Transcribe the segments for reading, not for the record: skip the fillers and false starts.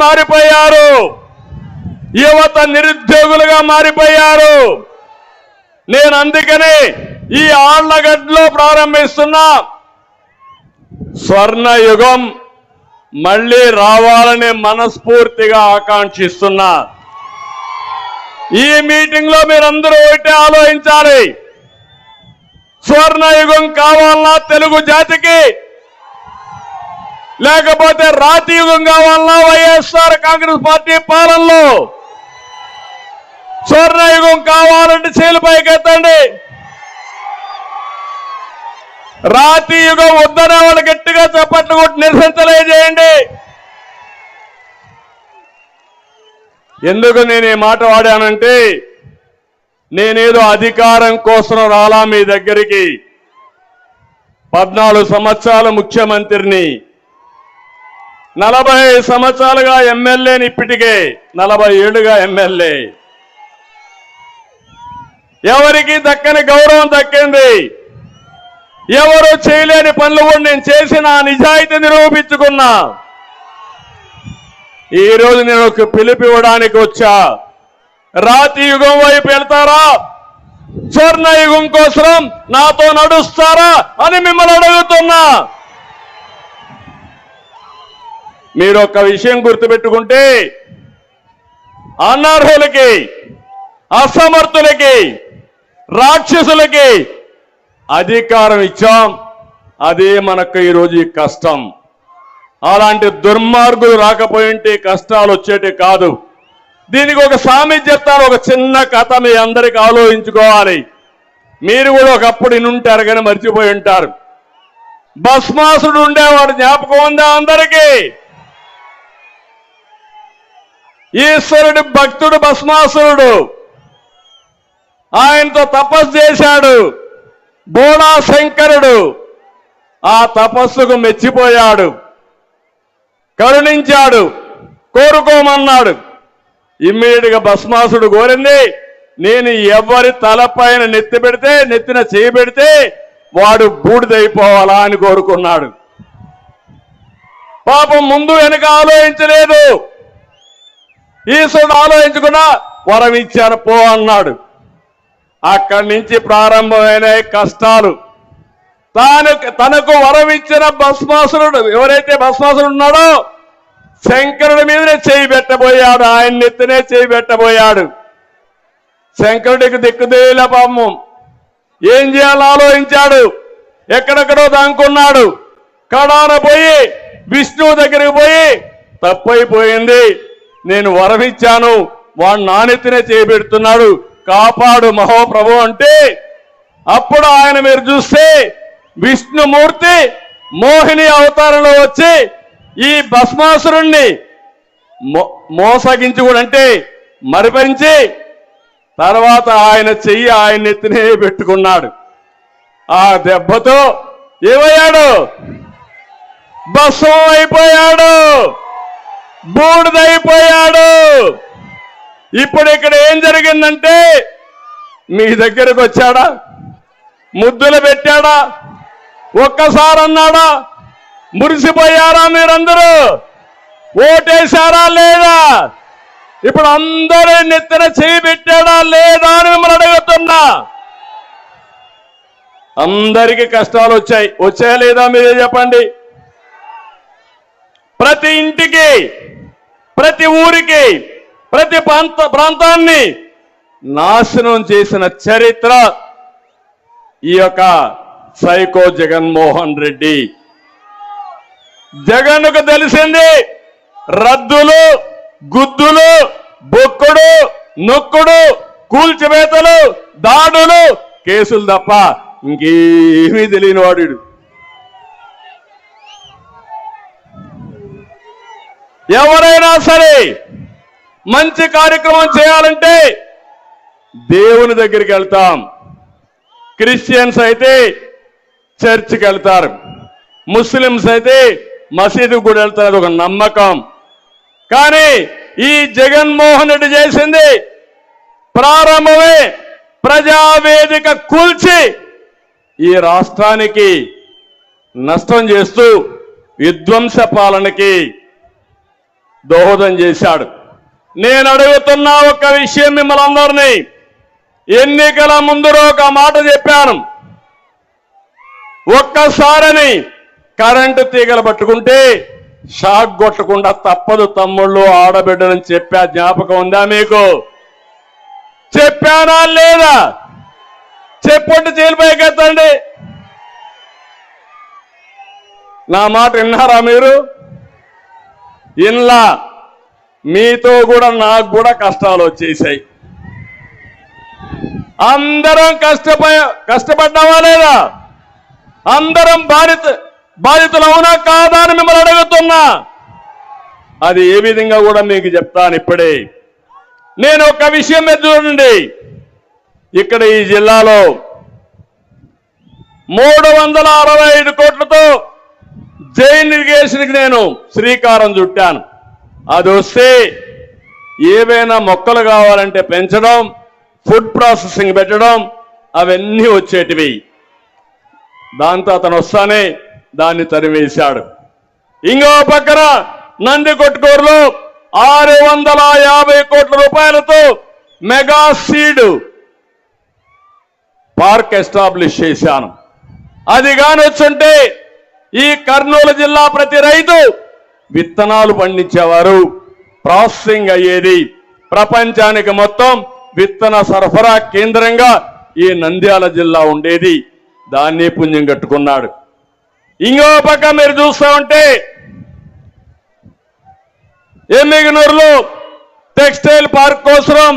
మారిపోయారు, యువత నిరుద్యోగులుగా మారిపోయారు. నేను అందుకనే ఈ ఆళ్లగడ్డలో ప్రారంభిస్తున్న స్వర్ణ యుగం మళ్ళీ రావాలని మనస్ఫూర్తిగా ఆకాంక్షిస్తున్నా. ఈ మీటింగ్ లో మీరందరూ ఒకటే ఆలోచించాలి. స్వర్ణ యుగం కావాలన్నా తెలుగు జాతికి, లేకపోతే రాతి యుగం కావాలన్నా వైఎస్ఆర్ కాంగ్రెస్ పార్టీ పాలనలో? స్వర్ణ యుగం కావాలంటే చేలు పైకెత్తండి. రాతి యుగం వద్దనే వాళ్ళు గట్టిగా చప్పట్లు కొట్టి నిరసన తెలియజేయండి. ఎందుకు నేను ఈ మాట వాడానంటే, నేనేదో అధికారం కోసం రాలా మీ దగ్గరికి. 14 సంవత్సరాల ముఖ్యమంత్రిని, 40 సంవత్సరాలుగా ఎమ్మెల్యేని, ఇప్పటికే 40 ఏళ్లుగా ఎమ్మెల్యే. ఎవరికి దక్కని గౌరవం దక్కింది. ఎవరు చేయలేని పనులు కూడా నేను చేసిన నిజాయితీ నిరూపించుకున్నా. ఈ రోజు నేను ఒక పిలుపు ఇవ్వడానికి వచ్చా. రాతి యుగం వైపు వెళ్తారా, స్వర్ణ యుగం కోసం నాతో నడుస్తారా అని మిమ్మల్ని అడుగుతున్నా. మీరు ఒక విషయం గుర్తుపెట్టుకుంటే, అనర్హులకి, అసమర్థులకి, రాక్షసులకి అధికారం ఇచ్చాం. అదే మనకు ఈరోజు కష్టం. అలాంటి దుర్మార్గులు రాకపోయింటే కష్టాలు వచ్చేటి కాదు. దీనికి ఒక సామెత చెప్తాను, ఒక చిన్న కథ మీ అందరికి ఆలోచించుకోవాలి. మీరు కూడా ఒకప్పుడు ఇనుంటారు కానీ మర్చిపోయి ఉంటారు. భస్మాసుడు ఉండేవాడు, జ్ఞాపకం ఉందా అందరికీ? ఈశ్వరుడి భక్తుడు భస్మాసురుడు. ఆయనతో తపస్సు చేశాడు బోడా శంకరుడు. ఆ తపస్సుకు మెచ్చిపోయాడు, కరుణించాడు, కోరుకోమన్నాడు. ఇమ్మీడియట్ గా భస్మాసుడు కోరింది, నేను ఎవరి తలపైన నెత్తిన చేయి పెడితే వాడు బూడిదైపోవాలా అని కోరుకున్నాడు. పాపం ముందు వెనక ఆలోచించలేదు. ఈశ్వరుడు ఆలోచించుకున్నా వరం ఇచ్చాను పో అన్నాడు. అక్కడి నుంచి ప్రారంభమైన కష్టాలు. తనకు వరం ఇచ్చిన భస్మాసురుడు, ఎవరైతే భస్మాసురుడు ఉన్నాడో శంకరుడి మీదనే చేయి పెట్టబోయాడు, ఆయన నెత్తినే చేయి పెట్టబోయాడు. శంకరుడికి దిక్కుదేల పాపం. ఏం చేయాలో ఆలోచించాడు, ఎక్కడెక్కడో దాంకున్నాడు. కడాన పోయి విష్ణువు దగ్గరికి పోయి, తప్పైపోయింది, నేను వరం ఇచ్చాను, వాడు నానెత్తినే చేయబెడుతున్నాడు, కాపాడు మహోప్రభు అంటే, అప్పుడు ఆయన మీరు చూస్తే విష్ణుమూర్తి మోహిని అవతారంలో వచ్చి ఈ భస్మాసురుణ్ణి మోసగించి కూడా అంటే మరిపించి తర్వాత ఆయన చెయ్యి ఆయన ఎత్తినే పెట్టుకున్నాడు. ఆ దెబ్బతో ఏమయ్యాడు? భస్మం అయిపోయాడు, బూడిదైపోయాడు. ఇప్పుడు ఇక్కడ ఏం జరిగిందంటే, మీ దగ్గరకు వచ్చాడా? ముద్దులు పెట్టాడా? ఒక్కసారి అన్నాడా? మురిసిపోయారా మీరందరూ? ఓటేశారా లేదా? ఇప్పుడు అందరూ నెత్తిన చేయి పెట్టాడా లేదా అని మిమ్మల్ని అడుగుతున్నా. అందరికీ కష్టాలు వచ్చాయా లేదా మీరే చెప్పండి. ప్రతి ఇంటికి, ప్రతి ఊరికి, ప్రతి ప్రాంతాన్ని నాశనం చేసిన చరిత్ర ఈ యొక్క సైకో జగన్మోహన్ రెడ్డి. జగన్కు తెలిసింది రద్దులు, గుద్దులు, బొక్కుడు, నొక్కుడు, కూల్చివేతలు, దాడులు, కేసులు తప్ప ఇంకేమీ తెలియని వాడు. ఎవరైనా సరే మంచి కార్యక్రమం చేయాలంటే దేవుని దగ్గరికి వెళ్తాం. క్రిస్టియన్స్ అయితే చర్చికి వెళ్తారు, ముస్లిమ్స్ అయితే మసీదుకు కూడా వెళ్తారు, అది ఒక నమ్మకం. కానీ ఈ జగన్మోహన్ రెడ్డి చేసింది ప్రారంభమే ప్రజావేదిక కూల్చి ఈ రాష్ట్రానికి నష్టం చేస్తూ విధ్వంస పాలనకి దోహదం చేశాడు. నేను అడుగుతున్న ఒక విషయం మిమ్మల్ని అందరినీ, ఎన్నికల ముందు ఒక మాట చెప్పాను, ఒక్కసారని కరెంటు తీగలు పట్టుకుంటే షాక్ కొట్టకుండా తప్పదు తమ్ముళ్ళు ఆడబిడ్డలని చెప్పా, జ్ఞాపకం ఉందా మీకు? చెప్పానా లేదా? చెప్పుంటే జైలుపైకెత్తండి. నా మాట విన్నారా మీరు? ఇన్లా మీతో కూడా నాకు కూడా కష్టాలు వచ్చేసాయి. అందరం కష్టపడ్డావా లేదా? అందరం బాధితులు అవునా కాదా అని మిమ్మల్ని అడుగుతున్నా. అది ఏ విధంగా కూడా మీకు చెప్తాను ఇప్పుడే. నేను ఒక విషయం మీద చూడండి, ఇక్కడ ఈ జిల్లాలో 365 కోట్లతో జైన్ ఇరిగేషన్కి నేను శ్రీకారం చుట్టాను. అది వస్తే ఏవైనా మొక్కలు కావాలంటే పెంచడం, ఫుడ్ ప్రాసెసింగ్ పెట్టడం, అవన్నీ వచ్చేటివి. దాంతో అతను వస్తానే దాన్ని తరివేశాడు. ఇంకో పక్కన నందికొట్కూరులో 650 కోట్ల రూపాయలతో మెగా సీడ్ పార్క్ ఎస్టాబ్లిష్ చేశాను. అది కాని వచ్చుంటే ఈ కర్నూలు జిల్లా ప్రతి రైతు విత్తనాలు పండించేవారు, ప్రాసెసింగ్ అయ్యేది. ప్రపంచానికి మొత్తం విత్తన సరఫరా కేంద్రంగా ఈ నంద్యాల జిల్లా ఉండేది. దాన్ని పుణ్యం కట్టుకున్నాడు. ఇంకో పక్క మీరు చూస్తా ఉంటే ఎమ్మిగనూరులో టెక్స్టైల్ పార్క్ కోసం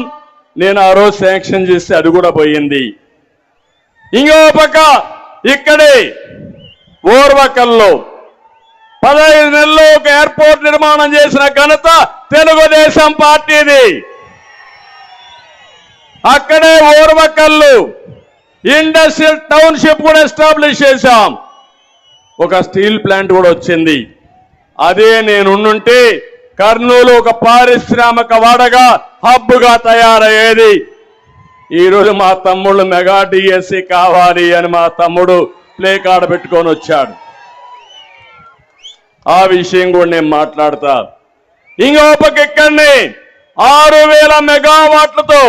నేను ఆ రోజు శాంక్షన్ చేస్తే అది కూడా పోయింది. ఇంకో పక్క ఇక్కడే ఓర్వకల్లో 15 నెలల్లో ఒక ఎయిర్పోర్ట్ నిర్మాణం చేసిన ఘనత తెలుగుదేశం పార్టీది. అక్కడే ఓర్వకల్లు ఇండస్ట్రియల్ టౌన్షిప్ కూడా ఎస్టాబ్లిష్ చేశాం. ఒక స్టీల్ ప్లాంట్ కూడా వచ్చింది. అదే నేనుంటే కర్నూలు ఒక పారిశ్రామిక వాడగా హబ్గా తయారయ్యేది. ఈరోజు మా తమ్ముళ్ళు మెగా డిఎస్సి కావాలి అని మా తమ్ముడు ప్లే కార్డు పెట్టుకొని వచ్చాడు. ఆ విషయం కూడా నేను మాట్లాడతా. ఇంకో పక్క ఇక్కడనే 6000 మెగావాట్లతో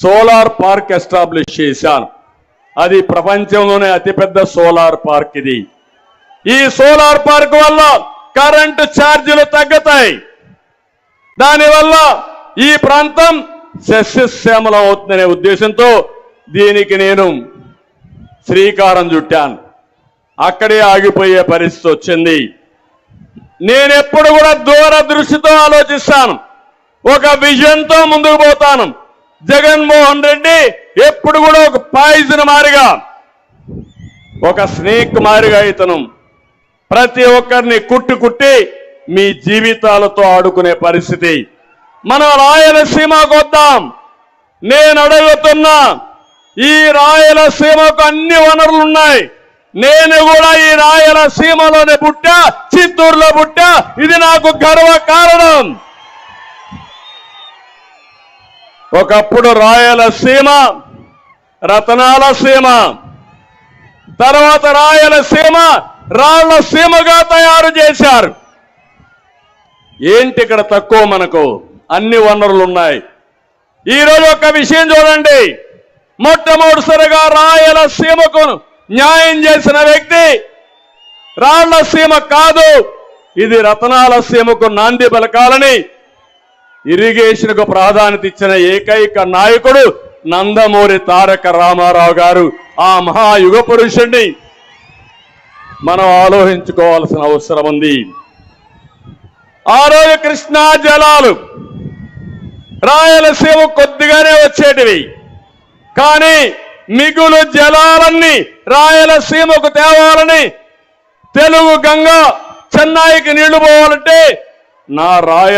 సోలార్ పార్క్ ఎస్టాబ్లిష్ చేశాను. అది ప్రపంచంలోనే అతిపెద్ద సోలార్ పార్క్ ఇది. ఈ సోలార్ పార్క్ వల్ల కరెంటు ఛార్జీలు తగ్గుతాయి. దానివల్ల ఈ ప్రాంతం సస్యశ్యామలం అవుతుందనే ఉద్దేశంతో దీనికి నేను శ్రీకారం చుట్టాను. అక్కడే ఆగిపోయే పరిస్థితి వచ్చింది. నేనెప్పుడు కూడా దూరదృష్టితో ఆలోచిస్తాను, ఒక విజన్తో ముందుకు పోతాను. జగన్మోహన్ రెడ్డి ఎప్పుడు కూడా ఒక పాయిజన్ మారిగా, ఒక స్నేక్ మారిగా ఇతను ప్రతి ఒక్కరిని కుట్టి మీ జీవితాలతో ఆడుకునే పరిస్థితి. మనం రాయలసీమకు వద్దాం. నేను అడుగుతున్నా, ఈ రాయలసీమకు అన్ని వనరులు ఉన్నాయి. నేను కూడా ఈ రాయలసీమలోనే పుట్టా, చిత్తూరులో పుట్టా. ఇది నాకు గర్వ కారణం. ఒకప్పుడు రాయలసీమ రతనాల సీమ, తర్వాత రాయలసీమ రాళ్ల సీమగా తయారు చేశారు. ఏంటి ఇక్కడ తక్కువ? మనకు అన్ని వనరులు ఉన్నాయి. ఈరోజు ఒక విషయం చూడండి, మొట్టమొదటిసారిగా రాయలసీమకు న్యాయం చేసిన వ్యక్తి రాళ్ల సీమ కాదు, ఇది రతనాల సీమకు నాంది పలకాలని ఇరిగేషన్కు ప్రాధాన్యత ఇచ్చిన ఏకైక నాయకుడు నందమూరి తారక రామారావు గారు. ఆ మహాయుగ పురుషుణ్ణి మనం ఆలోచించుకోవాల్సిన అవసరం ఉంది. ఆ రోజు కృష్ణా జలాలు రాయలసీమ కొద్దిగానే వచ్చేటివి, కానీ మిగులు జలాలన్నీ రాయలసీమకు తేవాలని, తెలుగు గంగ చెన్నైకి నీళ్లు పోవాలంటే నా రాయల